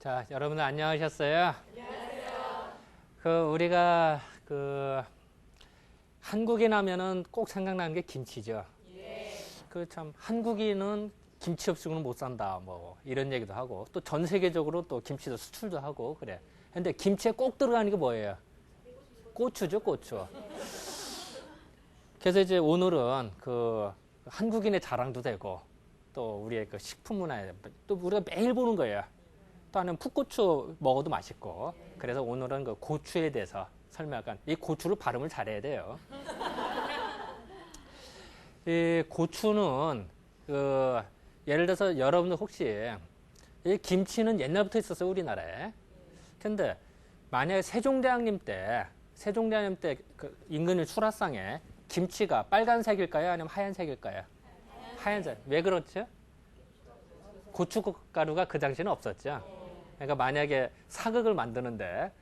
자, 여러분들 안녕하셨어요? 안녕하세요. 우리가 한국인 하면은 꼭 생각나는 게 김치죠. 예. 참 한국인은 김치 없이는 못 산다 뭐 이런 얘기도 하고 또 전 세계적으로 또 김치도 수출도 하고 그래. 근데 김치에 꼭 들어가는 게 뭐예요? 고추죠, 고추. 그래서 이제 오늘은 한국인의 자랑도 되고 또 우리의 식품 문화에 또 우리가 매일 보는 거예요. 또 아니면 풋고추 먹어도 맛있고. 그래서 오늘은 고추에 대해서 설명한, 이 고추를 발음을 잘해야 돼요. 이 고추는 예를 들어서 여러분들 혹시 이 김치는 옛날부터 있었어요, 우리나라에. 근데 만약에 세종대왕님 때 임금님 수라상에 김치가 빨간색일까요? 아니면 하얀색일까요? 하얀색. 왜 그렇죠? 고춧가루가 그 당시에는 없었죠. 그러니까 만약에 사극을 만드는데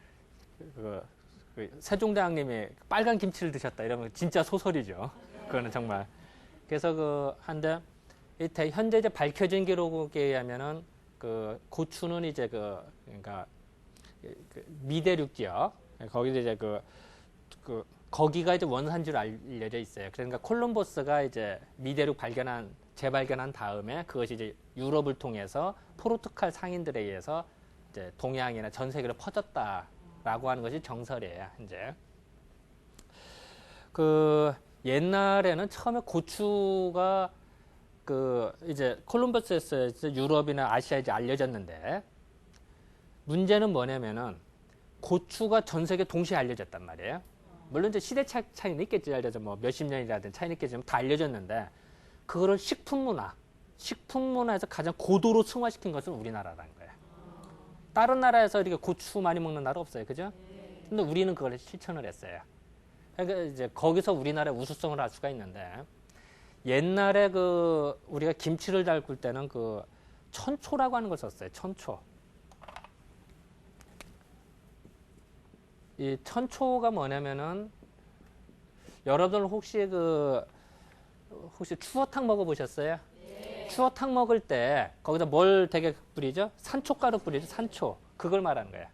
세종대왕님이 빨간 김치를 드셨다 이러면 진짜 소설이죠. 그거는 정말. 그래서 한데 현재 이제 밝혀진 기록에 의하면은 고추는 이제 그러니까 미대륙 지역 거기 이제 거기가 이제 원산지로 알려져 있어요. 그러니까 콜럼버스가 이제 미대륙 재발견한 다음에 그것이 이제 유럽을 통해서 포르투갈 상인들에 의해서 이제 동양이나 전 세계로 퍼졌다라고 하는 것이 정설이에요. 이제 옛날에는 처음에 고추가 이제 콜럼버스에서 이제 유럽이나 아시아에 이제 알려졌는데 문제는 뭐냐면은 고추가 전 세계 동시에 알려졌단 말이에요. 물론 이제 시대 차이는 있겠지. 예를 들어서 뭐 몇십 년이라든 차이는 있겠지만 다 알려졌는데 그거를 식품문화에서 가장 고도로 승화시킨 것은 우리나라라는 거예요. 다른 나라에서 이렇게 고추 많이 먹는 나라 없어요. 그죠? 근데 우리는 그걸 실천을 했어요. 그러니까 이제 거기서 우리나라의 우수성을 알 수가 있는데 옛날에 우리가 김치를 담글 때는 천초라고 하는 걸 썼어요. 천초. 이 천초가 뭐냐면은 여러분들 혹시 추어탕 먹어보셨어요? 네. 추어탕 먹을 때 거기다 뭘 되게 뿌리죠? 산초가루 뿌리죠. 산초. 그걸 말하는 거예요.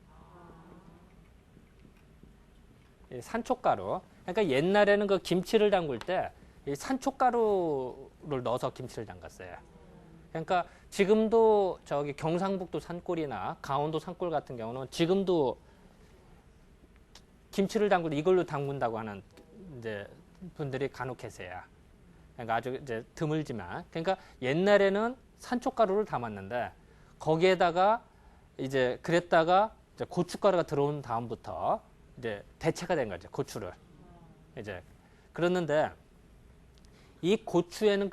이 산초가루. 그러니까 옛날에는 김치를 담글 때 이 산초가루를 넣어서 김치를 담갔어요. 그러니까 지금도 저기 경상북도 산골이나 강원도 산골 같은 경우는 지금도 김치를 담글 때 이걸로 담근다고 하는 이제 분들이 간혹 계세요. 그러니까 아주 이제 드물지만. 그러니까 옛날에는 산초가루를 담았는데 거기에다가 이제 그랬다가 이제 고춧가루가 들어온 다음부터 이제 대체가 된 거죠. 고추를. 이제 그랬는데 이 고추에는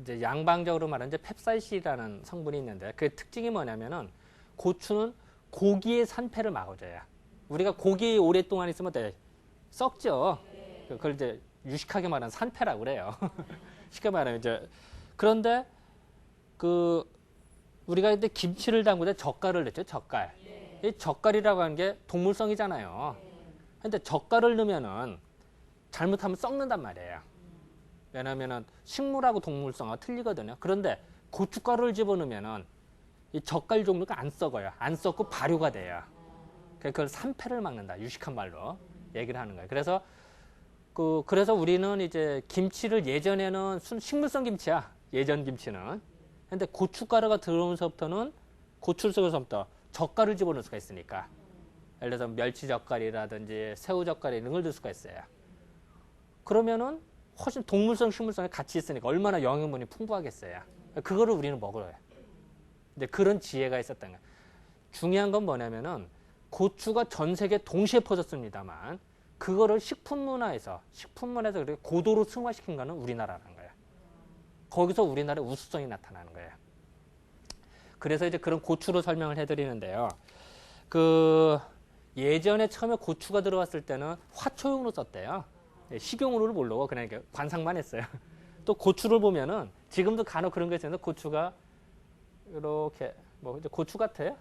이제 양방적으로 말하는 이제 펩사이신이라는 성분이 있는데 그 특징이 뭐냐면은 고추는 고기의 산패를 막아줘요. 우리가 고기 오랫동안 있으면 썩죠. 그걸 이제 유식하게 말하는 산패라고 그래요. 쉽게 말하면 이제 그런데 우리가 이제 김치를 담글 때 젓갈을 넣죠. 젓갈. 이 젓갈이라고 하는 게 동물성이잖아요. 근데 젓갈을 넣으면은 잘못하면 썩는단 말이에요. 왜냐면은 식물하고 동물성하고 틀리거든요. 그런데 고춧가루를 집어넣으면은 이 젓갈 종류가 안 썩어요. 안 썩고 발효가 돼요. 그걸 산패를 막는다. 유식한 말로 얘기를 하는 거예요. 그래서 우리는 이제 김치를 예전에는 식물성 김치야. 예전 김치는. 근데 고춧가루가 들어오면서부터는 고추를 썩어서부터 젓갈을 집어넣을 수가 있으니까. 예를 들어서 멸치젓갈이라든지 새우젓갈 이런 걸 넣을 수가 있어요. 그러면은 훨씬 동물성, 식물성이 같이 있으니까 얼마나 영양분이 풍부하겠어요. 그거를 우리는 먹어요. 근데 그런 지혜가 있었던 거예요. 중요한 건 뭐냐면은 고추가 전 세계에 동시에 퍼졌습니다만 그거를 식품문화에서 그렇게 고도로 승화시킨 거는 우리나라라는 거예요. 거기서 우리나라의 우수성이 나타나는 거예요. 그래서 이제 그런 고추로 설명을 해드리는데요. 예전에 처음에 고추가 들어왔을 때는 화초용으로 썼대요. 식용으로는 모르고 그냥 이렇게 관상만 했어요. 또 고추를 보면은 지금도 간혹 그런 게 있는데 고추가 이렇게 뭐 이제 고추 같아요.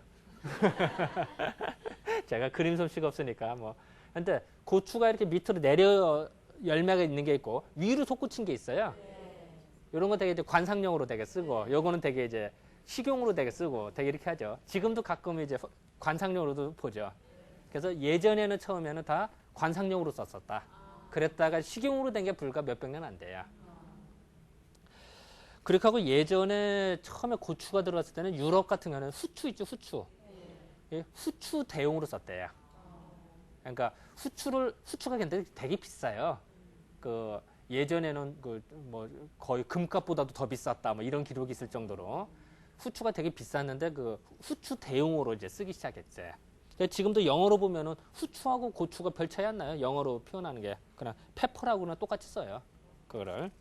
제가 그림 솜씨가 없으니까 뭐. 근데 고추가 이렇게 밑으로 내려 열매가 있는 게 있고 위로 솟구친 게 있어요. 이런 거 되게 이제 관상용으로 되게 쓰고 요거는 되게 이제 식용으로 되게 쓰고 되게 이렇게 하죠. 지금도 가끔 이제 관상용으로도 보죠. 그래서 예전에는 처음에는 다 관상용으로 썼었다. 그랬다가 식용으로 된 게 불과 몇백 년 안 돼요. 그렇게 하고 예전에 처음에 고추가 들어왔을 때는 유럽 같은 경우는 후추 있죠, 후추. 예, 후추 대용으로 썼대요. 그러니까 후추가 근데 되게 비싸요. 그 예전에는 그 뭐 거의 금값보다도 더 비쌌다 뭐 이런 기록이 있을 정도로 후추가 되게 비쌌는데 그 후추 대용으로 이제 쓰기 시작했지. 지금도 영어로 보면은 후추하고 고추가 별 차이 안 나요. 영어로 표현하는 게 그냥 페퍼라고는 똑같이 써요. 그거를.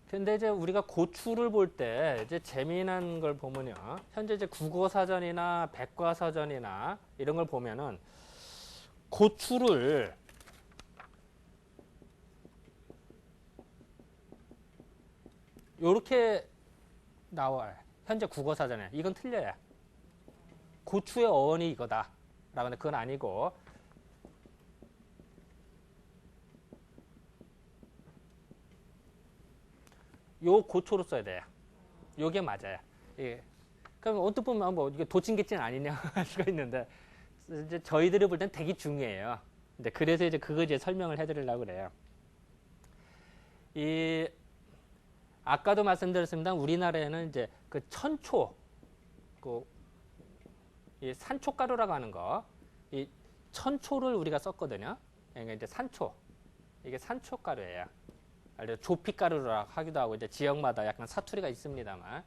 근데 이제 우리가 고추를 볼 때 이제 재미난 걸 보면요. 현재 이제 국어사전이나 백과사전이나 이런 걸 보면은 고추를 요렇게 나와요. 현재 국어사전에. 이건 틀려요. 고추의 어원이 이거다. 라고 그건 아니고 요 고초로 써야 돼요. 요게 맞아요. 예. 그럼 언뜻 보면 뭐 이게 도찐개찐 아니냐 할 수가 있는데 이제 저희들이 볼 땐 되게 중요해요. 근데 그래서 이제 그거 이제 설명을 해드리려고 그래요. 아까도 말씀드렸습니다. 우리나라에는 이제 그 천초, 이 산초가루라고 하는 거, 이 천초를 우리가 썼거든요. 그러니까 이제 산초, 이게 산초가루예요. 조피가루라고 하기도 하고 이제 지역마다 약간 사투리가 있습니다만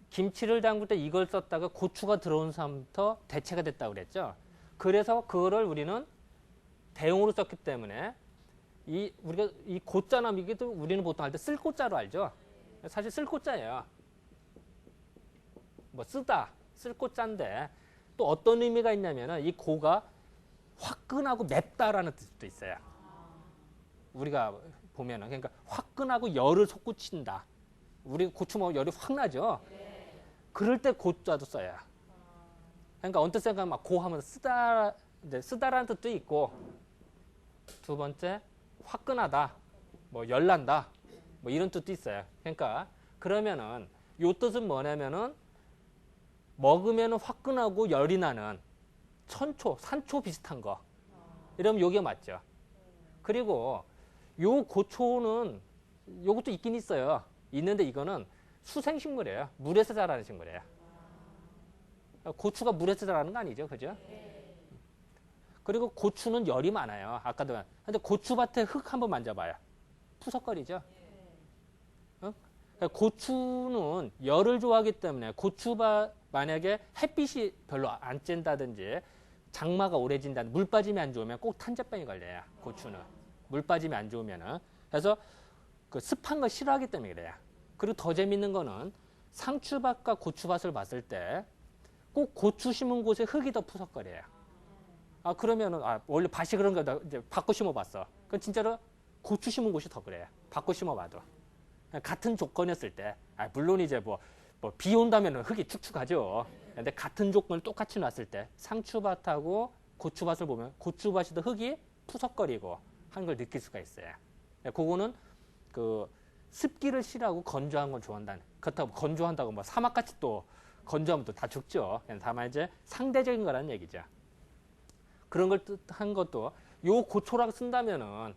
김치를 담글 때 이걸 썼다가 고추가 들어온 사람부터 대체가 됐다고 그랬죠. 그래서 그거를 우리는 대용으로 썼기 때문에 우리가 이 고자나 이게도 우리는 보통 할 때 쓸고자로 알죠. 사실 쓸고자예요. 뭐 쓰다, 쓸고자인데 또 어떤 의미가 있냐면은 이 고가 화끈하고 맵다라는 뜻도 있어요. 우리가 보면은 그러니까 화끈하고 열을 솟구친다. 우리 고추 먹으면 열이 확 나죠. 그럴 때 고자도 써요. 그러니까 언뜻 생각하면 막 고하면 쓰다라는 뜻도 있고 두 번째 화끈하다, 뭐 열난다, 뭐 이런 뜻도 있어요. 그러니까 그러면은 요 뜻은 뭐냐면은 먹으면은 화끈하고 열이 나는 천초, 산초 비슷한 거. 이러면 요게 맞죠. 그리고 요 고초는 요것도 있긴 있어요. 있는데 이거는 수생식물이에요. 물에서 자라는 식물이에요. 고추가 물에서 자라는 거 아니죠, 그죠? 그리고 고추는 열이 많아요. 아까도. 근데 고추밭에 흙 한번 만져봐요. 푸석거리죠? 고추는 열을 좋아하기 때문에 고추밭 만약에 햇빛이 별로 안 쬐다든지 장마가 오래 진다든 물 빠짐이 안 좋으면 꼭 탄저병이 걸려요. 고추는. 물 빠짐이 안 좋으면은. 그래서 그 습한 걸 싫어하기 때문에 그래요. 그리고 더 재밌는 거는 상추밭과 고추밭을 봤을 때 꼭 고추 심은 곳에 흙이 더 푸석거려요. 그러면은, 원래 밭이 그런 거다. 이제 바꿔 심어봤어. 그건 진짜로 고추 심은 곳이 더 그래요. 바꿔 심어봐도. 같은 조건이었을 때, 물론 이제 비 온다면 흙이 축축하죠. 근데 같은 조건을 똑같이 놨을 때, 상추밭하고 고추밭을 보면 고추밭이 더 흙이 푸석거리고 하는 걸 느낄 수가 있어요. 그거는 그 습기를 싫어하고 건조한 걸 좋아한다는. 그렇다고 건조한다고 뭐 사막같이 또 건조하면 또 다 죽죠. 다만 이제 상대적인 거라는 얘기죠. 그런 걸 뜻한 것도 요 고초라고 쓴다면은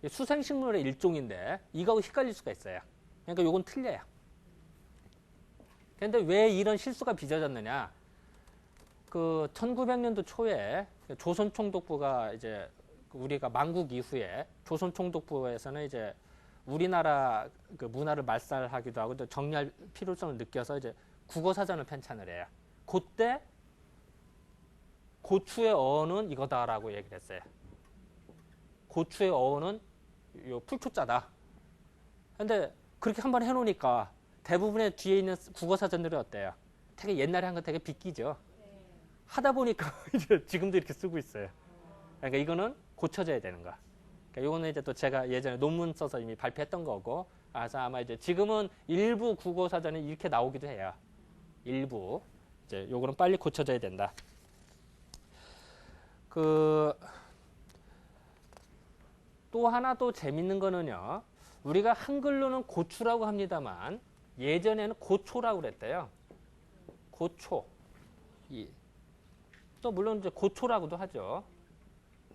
수생식물의 일종인데 이거하고 헷갈릴 수가 있어요. 그러니까 요건 틀려요. 그런데 왜 이런 실수가 빚어졌느냐? 그 1900년도 초에 조선총독부가 이제 우리가 만국 이후에 조선총독부에서는 이제 우리나라 그 문화를 말살하기도 하고 또 정리할 필요성을 느껴서 이제 국어사전을 편찬을 해요. 그때 고추의 어원은 이거다라고 얘기를 했어요. 고추의 어원은 요 풀초자다. 근데 그렇게 한번 해놓으니까 대부분의 뒤에 있는 국어사전들이 어때요? 되게 옛날에 한 거 되게 비끼죠. 하다 보니까 이제 지금도 이렇게 쓰고 있어요. 그러니까 이거는 고쳐져야 되는 거. 그러니까 이거는 이제 또 제가 예전에 논문 써서 이미 발표했던 거고, 그래서 아마 이제 지금은 일부 국어사전이 이렇게 나오기도 해요. 일부. 이제 요거는 빨리 고쳐져야 된다. 또 하나 또 재밌는 거는요. 우리가 한글로는 고추라고 합니다만 예전에는 고초라고 그랬대요. 고초. 또 물론 이제 고초라고도 하죠.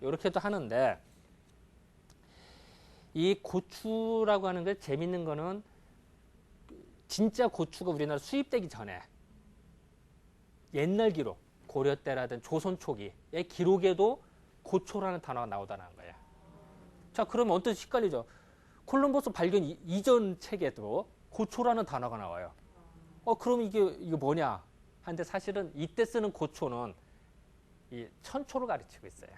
이렇게도 하는데 이 고추라고 하는 게 재밌는 거는 진짜 고추가 우리나라 수입되기 전에 옛날 기록, 고려 때라든 조선 초기의 기록에도 고초라는 단어가 나오다는 거예요. 자, 그러면 어떤 헷갈리죠? 콜럼버스 발견 이전 책에도 고초라는 단어가 나와요. 그럼 이게 뭐냐? 하는데 사실은 이때 쓰는 고초는 이 천초를 가르치고 있어요.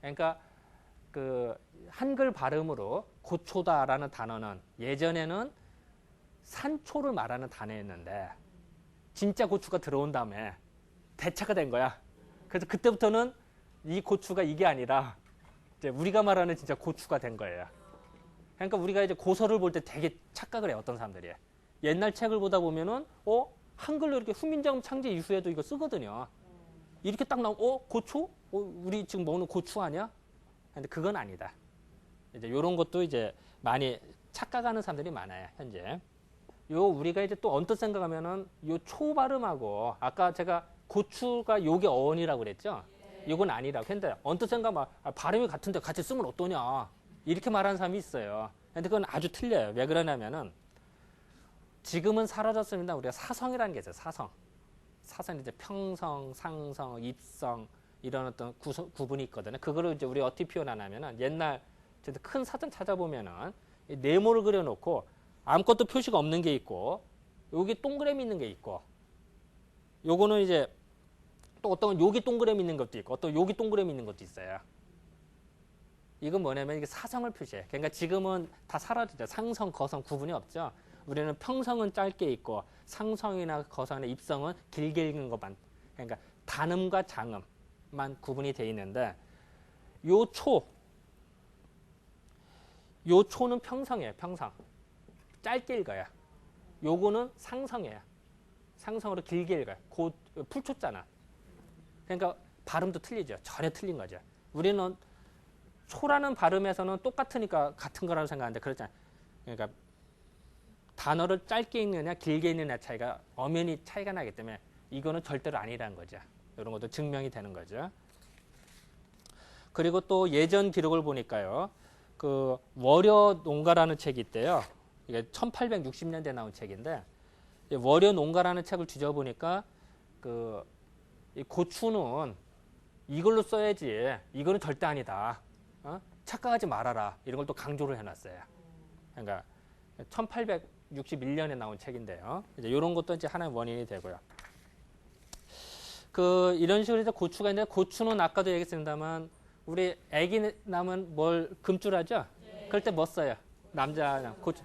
그러니까 그 한글 발음으로 고초다라는 단어는 예전에는 산초를 말하는 단어였는데 진짜 고추가 들어온 다음에 대체가 된 거야. 그래서 그때부터는 이 고추가 이게 아니라 이제 우리가 말하는 진짜 고추가 된 거예요. 그러니까 우리가 이제 고서를 볼 때 되게 착각을 해요. 어떤 사람들이. 옛날 책을 보다 보면은 한글로 이렇게 후민자금 창제 이후에도 이거 쓰거든요. 이렇게 딱 나오면 고추? 우리 지금 먹는 고추 아니야? 근데 그건 아니다. 이제 요런 것도 이제 많이 착각하는 사람들이 많아요. 현재. 우리가 이제 또 언뜻 생각하면은 요 초 발음하고 아까 제가 고추가 요게 어원이라고 그랬죠? 요건 아니라고. 근데 언뜻 생각하면 발음이 같은데 같이 쓰면 어떠냐? 이렇게 말하는 사람이 있어요. 근데 그건 아주 틀려요. 왜 그러냐면은 지금은 사라졌습니다. 우리가 사성이라는 게 있어요. 사성. 사성이 이제 평성, 상성, 입성 이런 어떤 구분이 있거든요. 그거를 이제 우리가 어떻게 표현하냐면은 옛날 큰 사전 찾아보면은 네모를 그려놓고 아무것도 표시가 없는 게 있고 여기 동그라미 있는 게 있고 요거는 이제 또 어떤 여기 동그라미 있는 것도 있고 또 여기 동그라미 있는 것도 있어요. 이건 뭐냐면 이게 사성을 표시해. 그러니까 지금은 다 사라졌죠. 상성, 거성 구분이 없죠. 우리는 평성은 짧게 있고 상성이나 거성이나 입성은 길게 읽는 것만. 그러니까 단음과 장음만 구분이 돼 있는데 요 초는 평성이에요. 평성. 짧게 읽어요. 요거는 상성이에요. 상성으로 길게 읽어요. 풀초자는. 그러니까 발음도 틀리죠. 전혀 틀린 거죠. 우리는 초라는 발음에서는 똑같으니까 같은 거라고 생각하는데 그렇잖아요. 그러니까 단어를 짧게 읽느냐 길게 읽느냐 차이가 엄연히 차이가 나기 때문에 이거는 절대로 아니라는 거죠. 이런 것도 증명이 되는 거죠. 그리고 또 예전 기록을 보니까요. 그 월요 농가라는 책이 있대요. 이게 1860년대에 나온 책인데 월요 농가라는 책을 뒤져보니까 이 고추는 이걸로 써야지 이거는 절대 아니다. 착각하지 말아라. 이런 걸 또 강조를 해놨어요. 그러니까 1861년에 나온 책인데요. 이제 이런 것도 이제 하나의 원인이 되고요. 이런 식으로 이제 고추가 있는데 고추는 아까도 얘기했습니다만 우리 애기 낳으면 뭘 금줄하죠? 네. 그럴 때 뭐 써요? 남자 고추.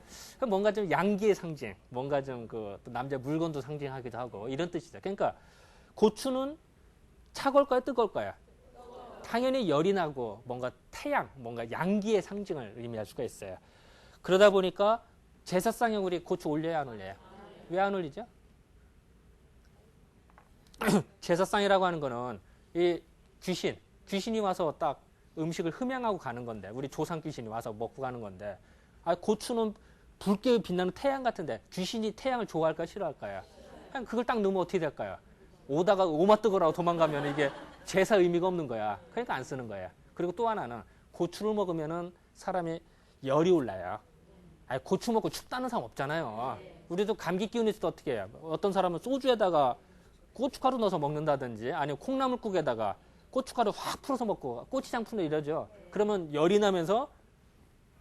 뭔가 좀 양기의 상징, 뭔가 좀 또 남자 물건도 상징하기도 하고 이런 뜻이죠. 그러니까 고추는 차가울까요? 뜨거울까요? 당연히 열이 나고 뭔가 태양, 뭔가 양기의 상징을 의미할 수가 있어요. 그러다 보니까 제사상에 우리 고추 올려야 안 올려요? 왜 안 올리죠? 제사상이라고 하는 거는 이 귀신이 와서 딱 음식을 흠양하고 가는 건데 우리 조상 귀신이 와서 먹고 가는 건데 고추는 붉게 빛나는 태양 같은데 귀신이 태양을 좋아할까 싫어할까요? 그냥 그걸 딱 넣으면 어떻게 될까요? 오다가 오마 뜨거라고 도망가면 이게 제사 의미가 없는 거야. 그러니까 안 쓰는 거예요. 그리고 또 하나는 고추를 먹으면은 사람이 열이 올라요. 고추 먹고 춥다는 사람 없잖아요. 우리도 감기 기운 있을 때 어떻게 해요? 어떤 사람은 소주에다가 고춧가루 넣어서 먹는다든지 아니면 콩나물국에다가 고춧가루 확 풀어서 먹고 고추장 풀어 이러죠. 그러면 열이 나면서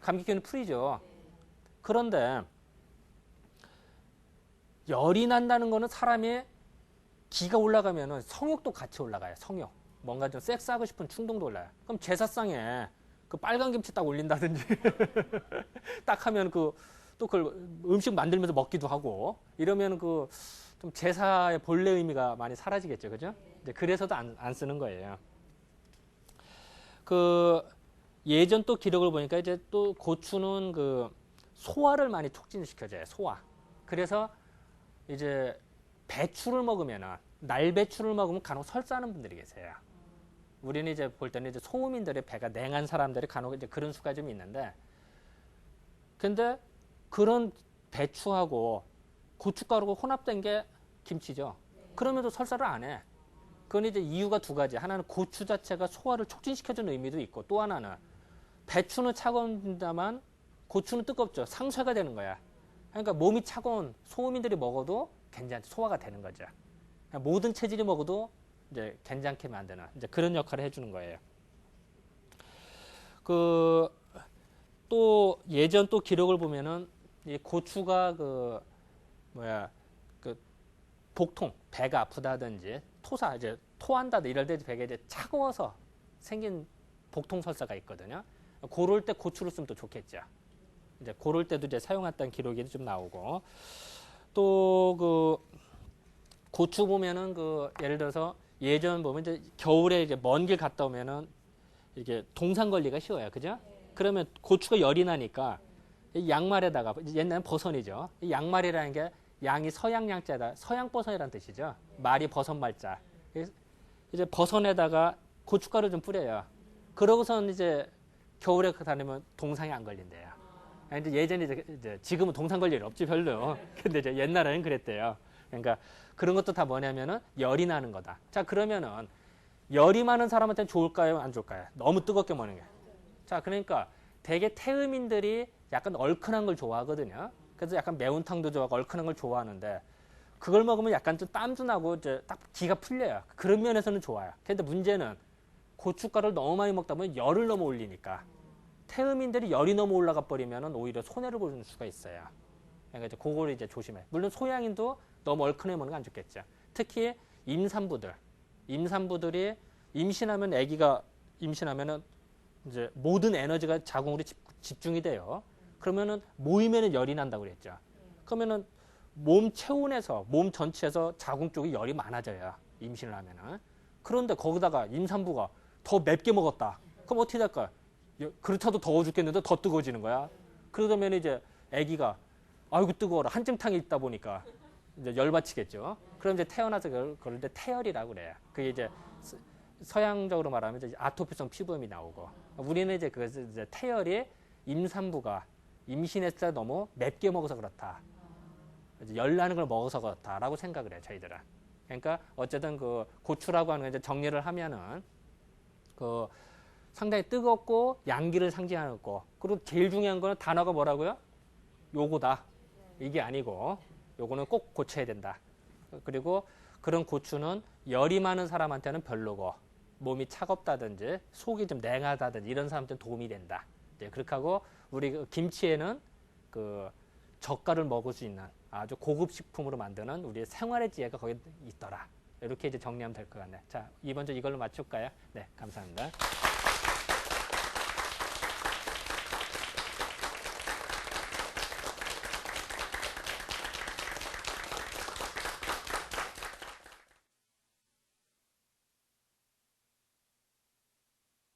감기 기운이 풀리죠. 그런데 열이 난다는 거는 사람이 기가 올라가면은 성욕도 같이 올라가요. 성욕. 뭔가 좀 섹스하고 싶은 충동도 올라요. 그럼 제사상에 빨간 김치 딱 올린다든지 딱 하면 또 그걸 음식 만들면서 먹기도 하고 이러면 좀 제사의 본래 의미가 많이 사라지겠죠. 그죠? 이제 그래서도 안 쓰는 거예요. 예전 또 기록을 보니까 이제 또 고추는 소화를 많이 촉진시켜줘요. 소화. 그래서 이제 배추를 먹으면은 날배추를 먹으면 간혹 설사하는 분들이 계세요. 우리는 이제 볼 때는 이제 소음인들의 배가 냉한 사람들이 간혹 이제 그런 수가 좀 있는데 근데 그런 배추하고 고춧가루가 혼합된 게 김치죠. 그러면도 설사를 안 해. 그건 이제 이유가 두 가지. 하나는 고추 자체가 소화를 촉진시켜주는 의미도 있고, 또 하나는 배추는 차가운다만 고추는 뜨겁죠. 상쇄가 되는 거야. 그러니까 몸이 차가운 소민들이 먹어도 괜찮죠. 소화가 되는 거죠. 모든 체질이 먹어도 이제 괜찮게 만드는 이제 그런 역할을 해주는 거예요. 또 예전 또 기록을 보면은 이 고추가 복통, 배가 아프다든지 토사, 이제 토한다든지 이럴 때 배가 이제 차가워서 생긴 복통 설사가 있거든요. 그럴 때 고추를 쓰면 또 좋겠죠. 이제 그럴 때도 이제 사용했다는 기록이 좀 나오고, 또 고추 보면은 예를 들어서 예전 보면 이제 겨울에 이제 먼 길 갔다 오면은 이게 동상 걸리가 쉬워요. 그죠? 그러면 고추가 열이 나니까 이 양말에다가, 옛날엔 버선이죠. 이 양말이라는 게 양이 서양 양자다, 서양 버선이라는 뜻이죠. 말이 버선 말자. 이제 버선에다가 고춧가루 좀 뿌려요. 그러고선 이제 겨울에 다니면 동상이 안 걸린대요. 근데 예전에 이제 지금은 동상 걸릴 일 없지 별로. 근데 이제 옛날에는 그랬대요. 그러니까 그런 것도 다 뭐냐면은 열이 나는 거다. 자, 그러면은 열이 많은 사람한테는 좋을까요? 안 좋을까요? 너무 뜨겁게 먹는 게. 자, 그러니까 대개 태음인들이 약간 얼큰한 걸 좋아하거든요. 그래서 약간 매운탕도 좋아하고 얼큰한 걸 좋아하는데, 그걸 먹으면 약간 좀 땀도 나고 이제 딱 기가 풀려요. 그런 면에서는 좋아요. 근데 문제는 고춧가루를 너무 많이 먹다 보면 열을 너무 올리니까 태음인들이 열이 너무 올라가 버리면 오히려 손해를 보는 수가 있어요. 그러니까 이제 그걸 이제 조심해. 물론 소양인도 너무 얼큰하게 먹는 건 안 좋겠죠. 특히 임산부들이 임신하면, 아기가 임신하면은 이제 모든 에너지가 자궁으로 집중이 돼요. 그러면은 모이면은 열이 난다고 그랬죠. 그러면은 몸 체온에서, 몸 전체에서 자궁 쪽이 열이 많아져요. 임신을 하면은. 그런데 거기다가 임산부가 더 맵게 먹었다. 그럼 어떻게 될까? 그렇다도 더워 죽겠는데 더 뜨거워지는 거야. 그러면 이제 아기가 아이고 뜨거워라, 한증탕에 있다 보니까 이제 열받치겠죠. 그럼 이제 태어나서 그걸 이제 태열이라고 그래요. 그게 이제 서양적으로 말하면 이제 아토피성 피부염이 나오고, 우리는 이제 그것을 이제 태열이 임산부가 임신했을 때 너무 맵게 먹어서 그렇다, 이제 열나는 걸 먹어서 그렇다라고 생각을 해요, 저희들은. 그러니까 어쨌든 고추라고 하는 거 이제 정리를 하면은 상당히 뜨겁고 양기를 상징하는 거. 그리고 제일 중요한 거는 단어가 뭐라고요? 요거다. 이게 아니고 요거는 꼭 고쳐야 된다. 그리고 그런 고추는 열이 많은 사람한테는 별로고, 몸이 차갑다든지 속이 좀 냉하다든지 이런 사람한테는 도움이 된다. 이제 그렇게 하고, 우리 김치에는 젓갈을 먹을 수 있는 아주 고급 식품으로 만드는 우리의 생활의 지혜가 거기 있더라. 이렇게 이제 정리하면 될 것 같네. 자, 이번 주 이걸로 마칠까요? 네, 감사합니다.